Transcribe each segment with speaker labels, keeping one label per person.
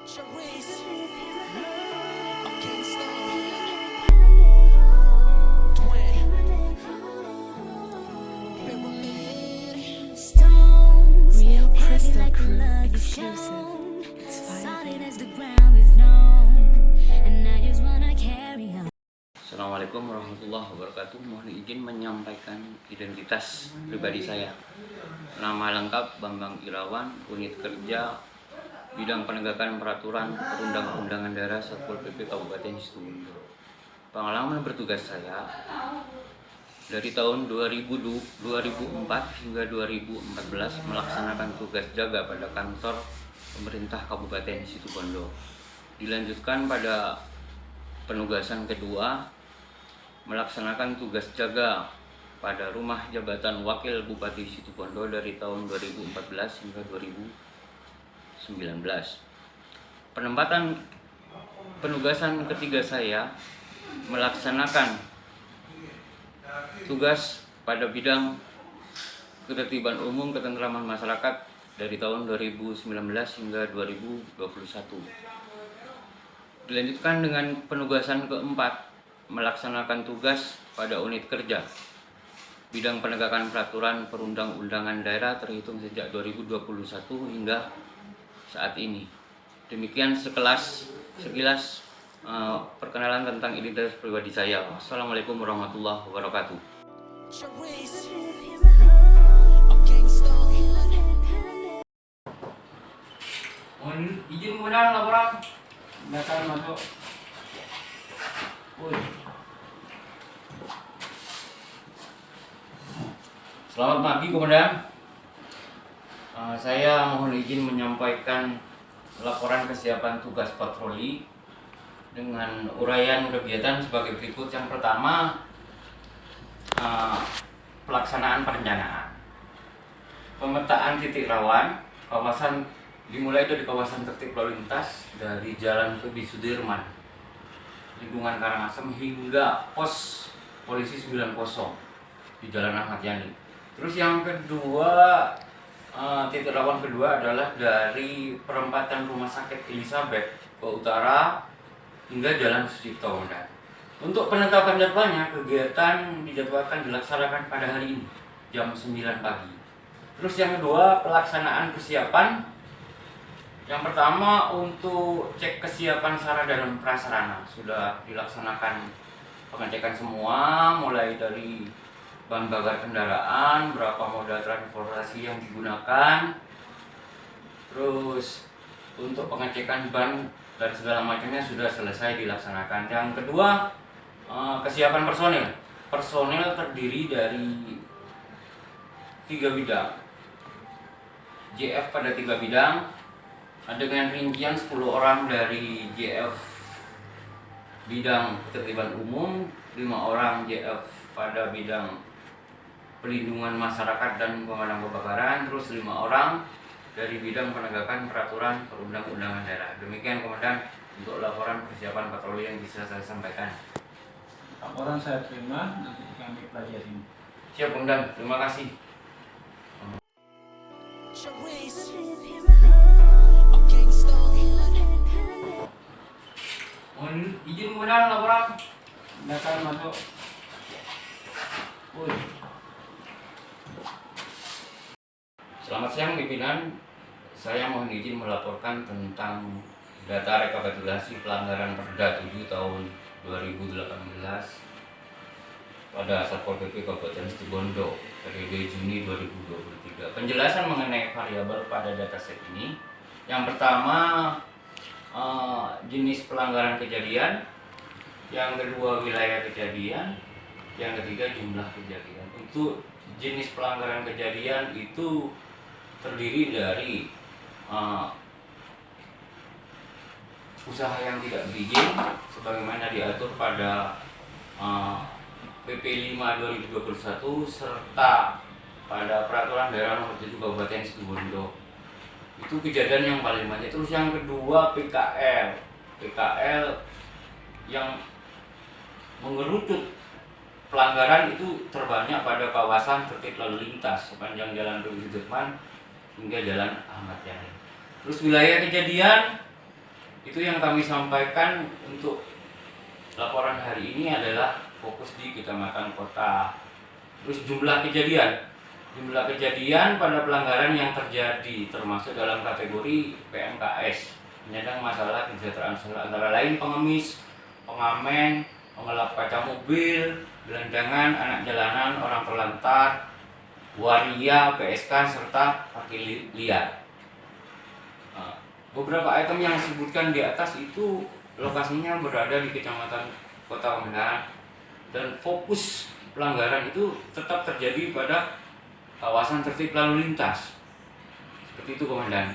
Speaker 1: Charisse, I can't stop. Twin, pyramid,
Speaker 2: Stones,
Speaker 3: Real
Speaker 2: heavy
Speaker 3: Crystal
Speaker 2: like the
Speaker 3: Crew
Speaker 2: love you've
Speaker 3: exclusive.
Speaker 2: shown,
Speaker 3: It's
Speaker 2: solid
Speaker 3: Vibing.
Speaker 2: as the ground we've known, and I just wanna carry on.
Speaker 4: Assalamualaikum warahmatullahi wabarakatuh. Mohon izin menyampaikan identitas pribadi saya. Nama lengkap Bambang Irawan, unit kerja bidang penegakan peraturan perundang-undangan daerah Satpol PP Kabupaten Situbondo. Pengalaman bertugas saya dari tahun 2004 hingga 2014 melaksanakan tugas jaga pada kantor pemerintah Kabupaten Situbondo. Dilanjutkan pada penugasan kedua melaksanakan tugas jaga pada rumah jabatan Wakil Bupati Situbondo dari tahun 2014 hingga 2019. Penugasan ketiga saya melaksanakan tugas pada bidang ketertiban umum ketentraman masyarakat dari tahun 2019 hingga 2021. Dilanjutkan dengan penugasan keempat melaksanakan tugas pada unit kerja bidang penegakan peraturan perundang-undangan daerah terhitung sejak 2021 hingga saat ini. Demikian sekilas perkenalan tentang identitas pribadi saya. Wassalamualaikum warahmatullahi wabarakatuh.
Speaker 1: Charisse, I can't stop.
Speaker 4: Mohon izin kemudian laporan data masuk. Selamat pagi komandan. Saya mohon izin menyampaikan laporan kesiapan tugas patroli dengan uraian kegiatan sebagai berikut. Yang pertama, pelaksanaan perencanaan, pemetaan titik rawan kawasan dimulai dari kawasan tertib lalu lintas dari Jalan Kebi Sudirman, lingkungan Karangasem hingga pos polisi 90 di Jalan Ahmad Yani. Terus yang kedua, titik rawan kedua adalah dari perempatan Rumah Sakit Elizabeth ke utara hingga Jalan Sucipto. Untuk penetapan jadwalnya, kegiatan dijadwalkan dilaksanakan pada hari ini jam 9 pagi. Terus yang kedua, pelaksanaan kesiapan. Yang pertama, untuk cek kesiapan sarana dan prasarana sudah dilaksanakan pengecekan semua, mulai dari bahan bakar kendaraan, berapa moda transportasi yang digunakan, terus untuk pengecekan ban dan segala macamnya sudah selesai dilaksanakan. Yang kedua, kesiapan personil. Personil terdiri dari 3 bidang, JF pada 3 bidang, dengan rincian 10 orang dari JF bidang ketertiban umum, 5 orang JF pada bidang pelindungan masyarakat dan pemadam kebakaran, terus 5 orang dari bidang penegakan peraturan perundang-undangan daerah. Demikian komandan untuk laporan persiapan patroli yang bisa saya sampaikan.
Speaker 5: Laporan saya terima, nanti kami pelajari.
Speaker 4: Siap komandan, terima kasih.
Speaker 1: Charisse, I can't stop.
Speaker 4: Mohon izin komandan laporan.
Speaker 5: Data masuk.
Speaker 4: Selamat siang pimpinan, saya mohon izin melaporkan tentang data rekapitulasi pelanggaran Perda 7 tahun 2018 pada Satpol PP Kabupaten Situbondo periode Juni 2023. Penjelasan mengenai variabel pada dataset ini, yang pertama jenis pelanggaran kejadian, yang kedua wilayah kejadian, yang ketiga jumlah kejadian. Untuk jenis pelanggaran kejadian itu terdiri dari usaha yang tidak berizin sebagaimana diatur pada PP 5 2021 serta pada peraturan daerah nomor 7 Kabupaten Situbondo. Itu kejadian yang paling banyak. Terus yang kedua PKL yang mengerucut pelanggaran itu terbanyak pada kawasan tertib lalu lintas sepanjang Jalan Kebi Sudirman hingga Jalan Ahmad Yani. Terus wilayah kejadian Itu yang kami sampaikan untuk laporan hari ini adalah fokus di kecamatan kota. Terus jumlah kejadian pada pelanggaran yang terjadi termasuk dalam kategori PMKS, penyandang masalah kesejahteraan sosial, antara lain pengemis, pengamen, pengelap kaca mobil, gelandangan, anak jalanan, orang terlantar, waria, PSK, serta parkir liar. Beberapa item yang disebutkan di atas itu lokasinya berada di Kecamatan Kota Komandan, dan fokus pelanggaran itu tetap terjadi pada kawasan tertib lalu lintas. Seperti itu, Komandan.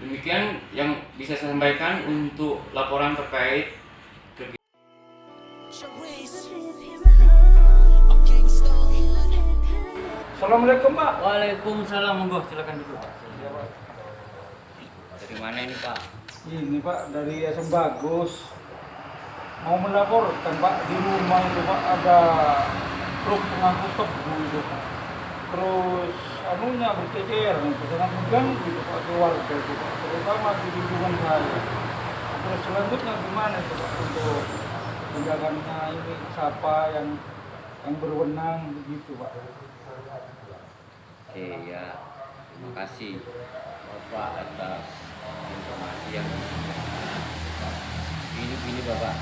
Speaker 4: Demikian yang bisa saya sampaikan untuk laporan terkait
Speaker 1: Charisse, a gangsta.
Speaker 5: Assalamualaikum Pak.
Speaker 4: Waalaikumsalam, monggo silakan dulu, Pak. Dari mana ini, Pak?
Speaker 5: Ini Pak dari SM Bagus. Mau melaporkan Pak, di rumah itu Pak ada truk pengangkut tebu itu Pak. Terus anunya bercecer, sangat mengganggu itu Pak keluarga itu Pak, terutama di lingkungan saya. Terus selanjutnya gimana itu Pak untuk tindakannya ini, siapa yang berwenang begitu Pak?
Speaker 4: Oke ya, terima kasih Bapak atas informasi yang ini Bapak.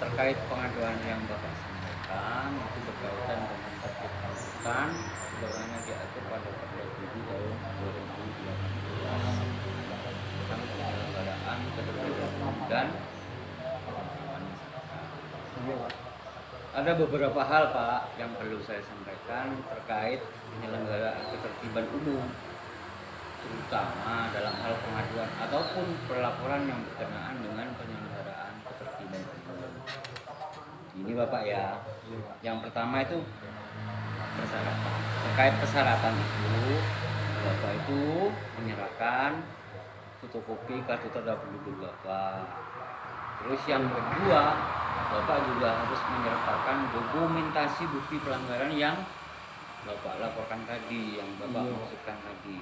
Speaker 4: Terkait pengaduan yang Bapak sampaikan itu berkaitan dengan tertib angkutan sebagaimana diatur pada Perda 7 tahun 2018 tentang penyelenggaraan ketertiban umum dan ketertiban masyarakat. Ada beberapa hal Pak yang perlu saya sampaikan terkait penyelenggaraan ketertiban umum, terutama dalam hal pengaduan ataupun pelaporan yang berkenaan dengan penyelenggaraan ketertiban umum. Ini Bapak ya. Yang pertama itu persyaratan. Terkait persyaratan itu, Bapak itu menyerahkan fotokopi kartu tanda penduduk Bapak. Terus yang kedua, Bapak juga harus menyertakan dokumentasi bukti pelanggaran yang Bapak laporkan tadi, yang Bapak maksudkan tadi.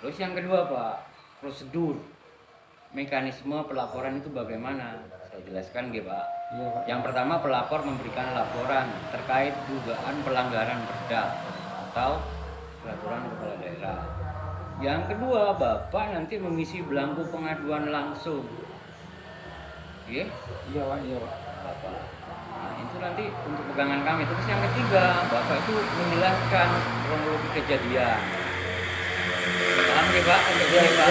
Speaker 4: Terus yang kedua Pak, prosedur mekanisme pelaporan itu bagaimana? Saya jelaskan gitu Pak.
Speaker 5: Iya, Pak.
Speaker 4: Yang pertama, pelapor memberikan laporan terkait dugaan pelanggaran perda atau peraturan kepala daerah. Yang kedua, Bapak nanti mengisi belangko pengaduan langsung. Oke?
Speaker 5: Iya Pak, iya Pak.
Speaker 4: Bapak. Nah, itu nanti untuk pegangan kami. Terus yang ketiga, Bapak itu menjelaskan kronologi kejadian. Paham ya Pak? Nah,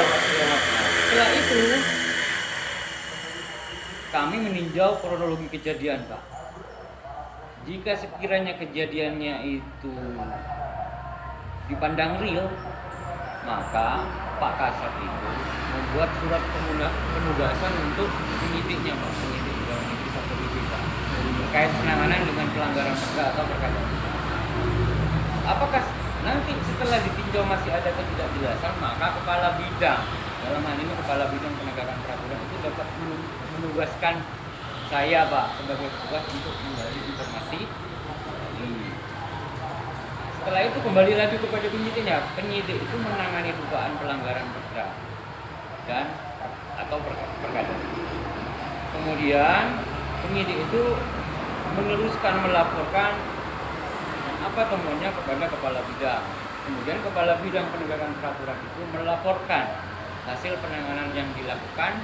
Speaker 4: setelah itu kami meninjau kronologi kejadian Pak. Jika sekiranya kejadiannya itu dipandang real, maka Pak Kasat itu membuat surat penugasan untuk penyidiknya Pak, penyidik dalam negeri satu Pak, terkait penanganan dengan pelanggaran perda atau perkara. Apakah nanti setelah ditinjau masih ada ketidakjelasan, maka kepala bidang, dalam hal ini kepala bidang penegakan peraturan itu dapat menugaskan saya Pak sebagai petugas untuk menggali informasi. Setelah itu kembali lagi kepada penyidiknya. Penyidik itu menangani dugaan pelanggaran perda dan atau perkara. Kemudian penyidik itu meneruskan melaporkan apa temuannya kepada kepala bidang. Kemudian kepala bidang penegakan peraturan itu melaporkan hasil penanganan yang dilakukan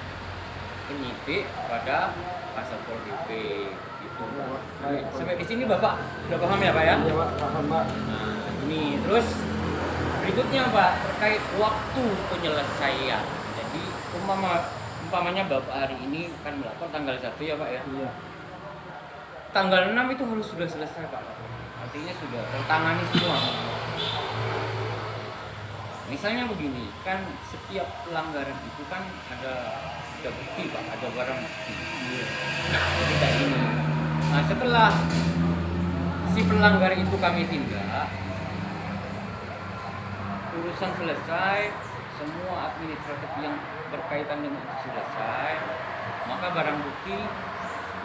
Speaker 4: penyidik pada Kasatpol PP itu. Sampai di sini Bapak sudah paham ya Pak ya?
Speaker 5: Iya Pak, paham Pak.
Speaker 4: Nah, ini terus berikutnya Pak terkait waktu penyelesaian. Jadi umpamanya Bapak hari ini akan melapor tanggal 1 ya Pak ya.
Speaker 5: Iya.
Speaker 4: Tanggal 6 itu harus sudah selesai Pak. Artinya sudah tertangani semua. Misalnya begini, kan setiap pelanggaran itu kan ada bukti Pak, ada barang bukti. Jadi kayak ini. Nah setelah si pelanggar itu kami tindak, urusan selesai, semua administratif yang berkaitan dengan itu selesai, maka barang bukti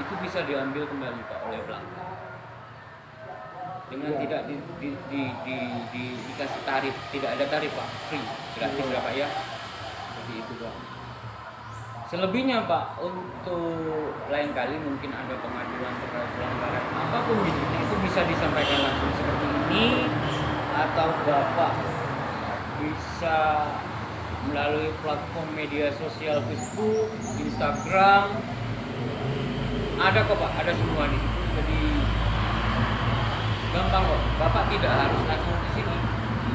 Speaker 4: itu bisa diambil kembali Pak oleh pelanggar dengan tidak dikasih tarif, tidak ada tarif Pak, free, gratis ya Pak ya. seperti itu Pak. Selebihnya Pak, untuk lain kali mungkin ada pengaduan terkait pelanggaran apapun itu bisa disampaikan langsung seperti ini, atau Bapak bisa melalui platform media sosial Facebook, Instagram, ada kok Pak, ada semua di situ. Jadi gampang kok, Bapak tidak harus langsung ke sini.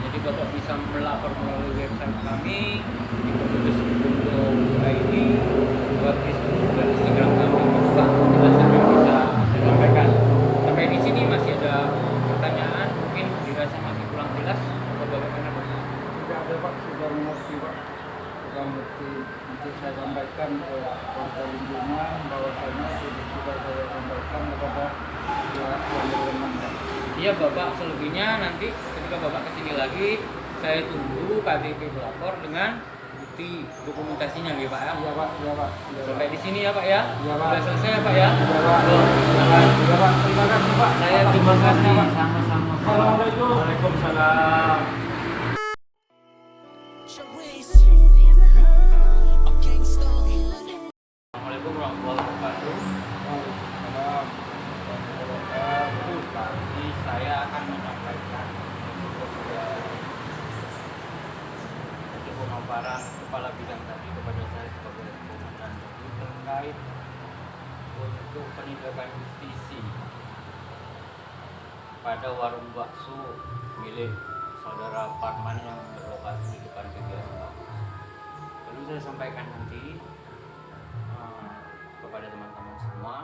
Speaker 4: Jadi Bapak bisa melapor melalui website kami di keputusan.id, lewat Facebook dan Instagram kami. Itu Pak, penjelasan yang bisa saya sampaikan. Sampai di sini masih ada pertanyaan, mungkin dirasa masih kurang jelas. Bapak kenapa?
Speaker 5: Tidak ada Pak, sudah mengerti Pak. Sudah mengerti. Nanti saya sampaikan ke warga lingkungan bahwasanya sudah saya sampaikan kepada pihak yang berwenang.
Speaker 4: Iya Bapak, selebihnya nanti ketika Bapak kesini lagi, saya tunggu KTP pelapor dengan bukti dokumentasinya ya Pak ya.
Speaker 5: Iya Pak, iya Pak. Iya,
Speaker 4: Sampai
Speaker 5: Pak.
Speaker 4: di sini ya Pak ya.
Speaker 5: Iya, Pak.
Speaker 4: Sudah selesai ya Pak ya.
Speaker 5: Iya Pak.
Speaker 4: Silakan.
Speaker 5: Iya Pak, terima kasih Pak.
Speaker 4: Saya terima kasih. Sama-sama.
Speaker 5: Assalamualaikum.
Speaker 4: Waalaikumsalam.
Speaker 1: Charisse, a gangsta.
Speaker 4: Assalamualaikum warahmatullahi wabarakatuh.
Speaker 5: Waalaikumsalam.
Speaker 4: Tadi saya akan menyampaikan untuk pemaparan kepala bidang tadi kepada saya sebagai komandan terkait untuk penindakan justisi pada warung bakso milik saudara Parman yang berlokasi di depan kegiatan. Perlu saya sampaikan nanti kepada teman-teman semua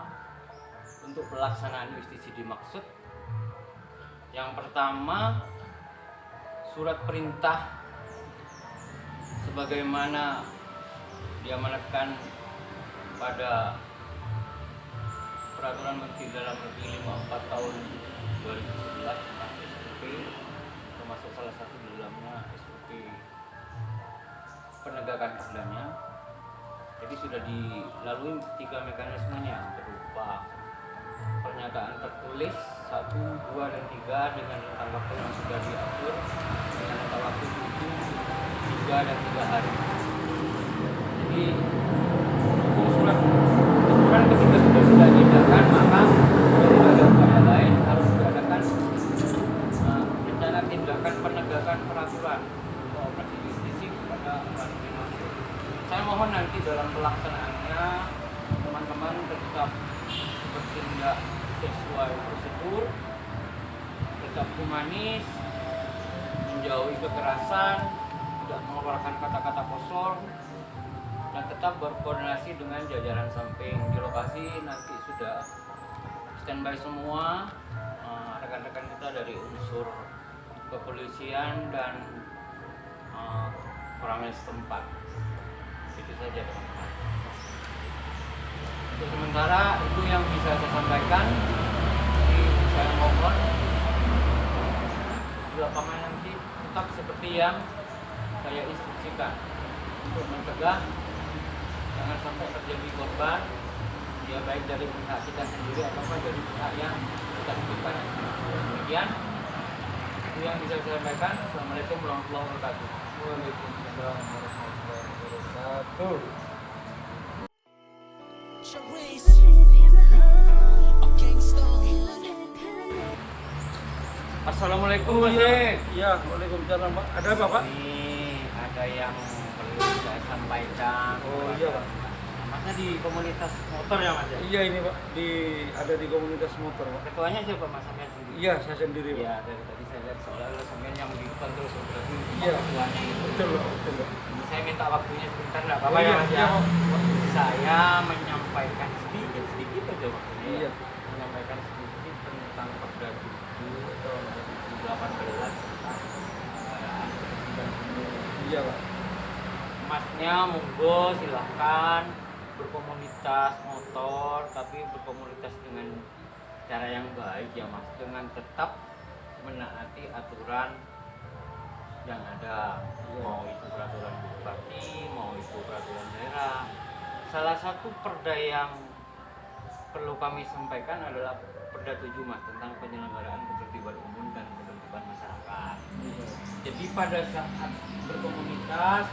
Speaker 4: untuk pelaksanaan justisi dimaksud. Yang pertama, surat perintah sebagaimana diamanatkan pada Peraturan Menteri Dalam Negeri 54 tahun 2011 tentang SOP, termasuk salah satu di dalamnya SOP penegakan keadilannya. Jadi sudah dilalui 3 mekanismenya berupa pernyataan tertulis 1, 2, dan 3 dengan rentang waktu yang sudah diatur dengan rentang waktu 7, 3, dan 3 hari. Jadi surat teguran ketika sudah diadakan, maka tidak ada upaya lain, harus diadakan rencana tindakan penegakan peraturan untuk operasi justisi kepada orang dimaksud. Saya mohon nanti dalam pelaksanaannya teman-teman tetap bertindak sesuai prosedur, tetap humanis, menjauhi kekerasan, tidak mengeluarkan kata-kata kosong, dan tetap berkoordinasi dengan jajaran samping. Di lokasi nanti sudah standby semua rekan-rekan kita dari unsur kepolisian dan Polres setempat. Itu saja teman-teman. Untuk sementara itu yang bisa saya sampaikan. Jadi saya mohon di lapangan nanti tetap seperti yang saya instruksikan untuk mencegah jangan sampai terjadi korban, ya baik dari pihak kita sendiri ataupun dari pihak yang kita butuhkan. Demikian itu yang bisa saya sampaikan. Assalamualaikum warahmatullahi wabarakatuh.
Speaker 5: Waalaikumsalam warahmatullahi wabarakatuh.
Speaker 1: Charisse, a gangsta.
Speaker 4: Assalamualaikum
Speaker 5: Oh
Speaker 4: Mas
Speaker 5: iya,
Speaker 4: Rek.
Speaker 5: iya, waalaikumsalam Pak. Ada apa Pak?
Speaker 4: Ini ada yang perlu saya sampaikan.
Speaker 5: Oh iya Pak.
Speaker 4: Masnya di komunitas motor ya Mas ya?
Speaker 5: Iya ini Pak, ada di komunitas motor Pak.
Speaker 4: Ketuanya siapa Mas Samir sendiri?
Speaker 5: Iya, saya sendiri Pak.
Speaker 4: Iya, dari tadi saya lihat soalnya Samir yang di depan terus berarti
Speaker 5: Iya.
Speaker 4: ketuanya itu.
Speaker 5: Betul Pak, betul Pak.
Speaker 4: Ini saya minta waktunya sebentar enggak
Speaker 5: Oh
Speaker 4: apa-apa ya
Speaker 5: iya,
Speaker 4: Mas
Speaker 5: iya,
Speaker 4: ya?
Speaker 5: Pak.
Speaker 4: Saya menyampaikan sedikit aja waktunya.
Speaker 5: Iya.
Speaker 4: Menyampaikan sedikit tentang Perda 7 tahun 2018 tentang kendaraan bermotor.
Speaker 5: Iya Pak.
Speaker 4: Masnya monggo silahkan berkomunitas motor, tapi berkomunitas dengan cara yang baik ya Mas, dengan tetap menaati aturan yang ada. Mau itu peraturan bupati, mau itu peraturan daerah. Salah satu perda yang perlu kami sampaikan adalah Perda 7 Mas, tentang penyelenggaraan ketertiban umum dan ketertiban masyarakat. Jadi pada saat berkomunitas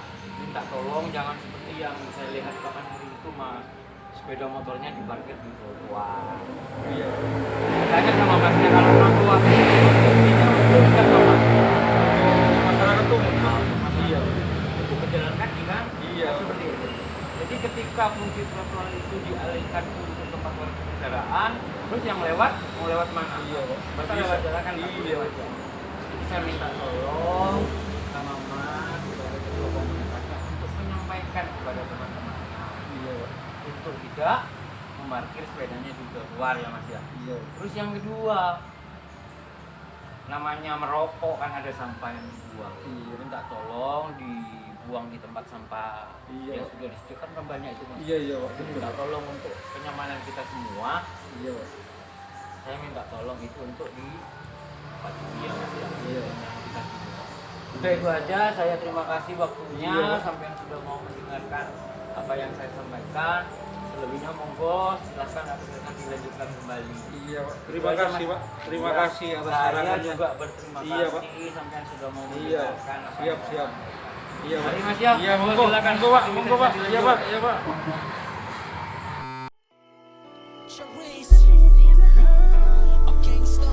Speaker 4: minta tolong jangan seperti yang saya lihat kapan hari itu mas, sepeda motornya diparkir di trotoar.
Speaker 5: Iya.
Speaker 4: Tanya sama masnya kalau orang tua ini bukan mas.
Speaker 5: Masyarakat umum.
Speaker 4: Iya. Untuk pejalan kaki kan?
Speaker 5: Iya.
Speaker 4: Nah, seperti itu. Jadi ketika fungsi trotoar itu dialihkan untuk tempat parkir kendaraan, terus yang lewat mau lewat mana?
Speaker 5: Iya, Pak.
Speaker 4: Masa lewat jalan kan?
Speaker 5: Iya.
Speaker 4: Jadi saya minta tolong sama mas sebagai ketua komunitas untuk menyampaikan kepada teman-teman
Speaker 5: Iya, Pak.
Speaker 4: untuk tidak memarkir sepedanya di trotoar ya mas ya.
Speaker 5: Iya.
Speaker 4: Terus yang kedua, namanya merokok kan ada sampah yang dibuang.
Speaker 5: Iya.
Speaker 4: Minta tolong dibuang di tempat sampah
Speaker 5: Iya.
Speaker 4: yang sudah disediakan kan banyak itu mas.
Speaker 5: Iya, iya, Pak.
Speaker 4: Jadi minta tolong untuk kenyamanan kita semua.
Speaker 5: Iya, Pak.
Speaker 4: Saya minta tolong itu untuk di tempat ini ya mas ya.
Speaker 5: Iya.
Speaker 4: Kita semua. Udah itu aja, saya terima kasih waktunya
Speaker 5: Iya.
Speaker 4: sampai yang sudah mau mendengarkan apa yang saya sampaikan. Selebihnya monggo silahkan akan dilanjutkan kembali.
Speaker 5: Iya, Pak. Terima kasih, Pak. Terima
Speaker 4: Ya,
Speaker 5: kasih atas
Speaker 4: saya
Speaker 5: sarannya.
Speaker 4: juga berterima
Speaker 5: Iya, Pak.
Speaker 4: kasih sampai yang sudah mau
Speaker 5: Iya.
Speaker 4: mendengarkan apa
Speaker 5: Siap,
Speaker 4: yang
Speaker 5: siap.
Speaker 4: saya
Speaker 5: Iya, Pak.
Speaker 4: Mari, Mas, ya.
Speaker 5: Iya,
Speaker 4: Monggo,
Speaker 5: monggo.
Speaker 4: silakan.
Speaker 5: Monggo, Pak. Monggo, Pak. Iya, Pak. Iya, Pak.
Speaker 1: Charisse, a gangsta.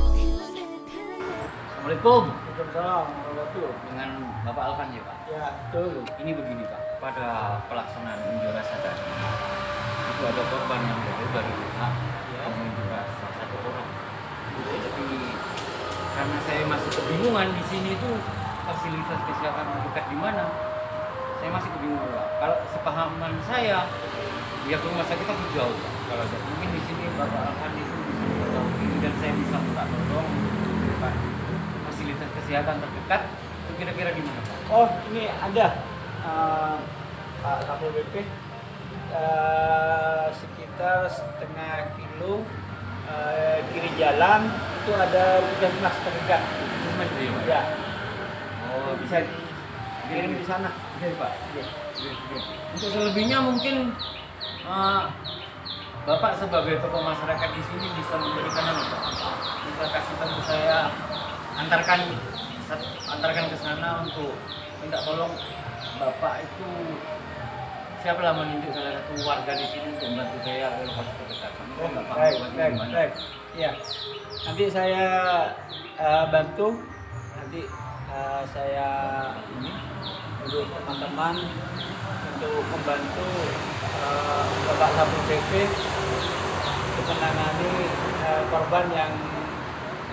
Speaker 4: Assalamualaikum.
Speaker 5: Waalaikumsalam warahmatullahi.
Speaker 4: Dengan Bapak Alvan ya Pak.
Speaker 5: Ya, betul.
Speaker 4: Ini begini Pak, pada pelaksanaan unjuk rasa tadi itu ada korban yang dari pihak pengunjuk rasa satu orang. Jadi karena saya masih kebingungan di sini itu fasilitas kesehatan dekat di mana, saya masih kebingungan Pak. Kalau sepahaman saya, ya ke rumah sakit aku jauh Pak. Kalau ada mungkin di sini Bapak Alvan itu bisa mengetahui dan saya bisa minta tolong Pak, fasilitas kesehatan terdekat itu kira-kira di mana Pak?
Speaker 3: Oh, ini ada Pak Kapol BP sekitar setengah kilo kiri jalan itu ada puskesmas terdekat.
Speaker 4: Puskesmas itu ya Pak?
Speaker 3: Ya,
Speaker 4: Oh
Speaker 3: bisa dikirim di sana.
Speaker 4: Oke Pak.
Speaker 3: Iya.
Speaker 4: Untuk selebihnya mungkin Bapak sebagai tokoh masyarakat di sini bisa memberikan apa Pak? Bisa kasih tahu saya antarkan ke sana untuk minta tolong Bapak itu siapa lah menunjuk salah satu warga di sini untuk membantu saya ke lokasi terdekat. Saya nggak paham
Speaker 3: Baik,
Speaker 4: lokasinya
Speaker 3: baik,
Speaker 4: di mana.
Speaker 3: baik. Ya, nanti saya bantu. Nanti saya ini untuk teman-teman untuk membantu Bapak Kapol BP untuk menangani korban yang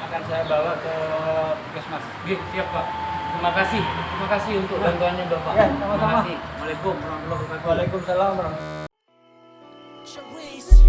Speaker 3: akan saya bawa ke puskesmas.
Speaker 4: Oke, siap Pak. Terima kasih untuk bantuannya Bapak.
Speaker 3: Ya, sama-sama.
Speaker 4: Terima kasih. Waalaikumsalam warahmatullahi wabarakatuh.
Speaker 3: Waalaikumsalam warahmatullahi wabarakatuh.
Speaker 1: Charisse,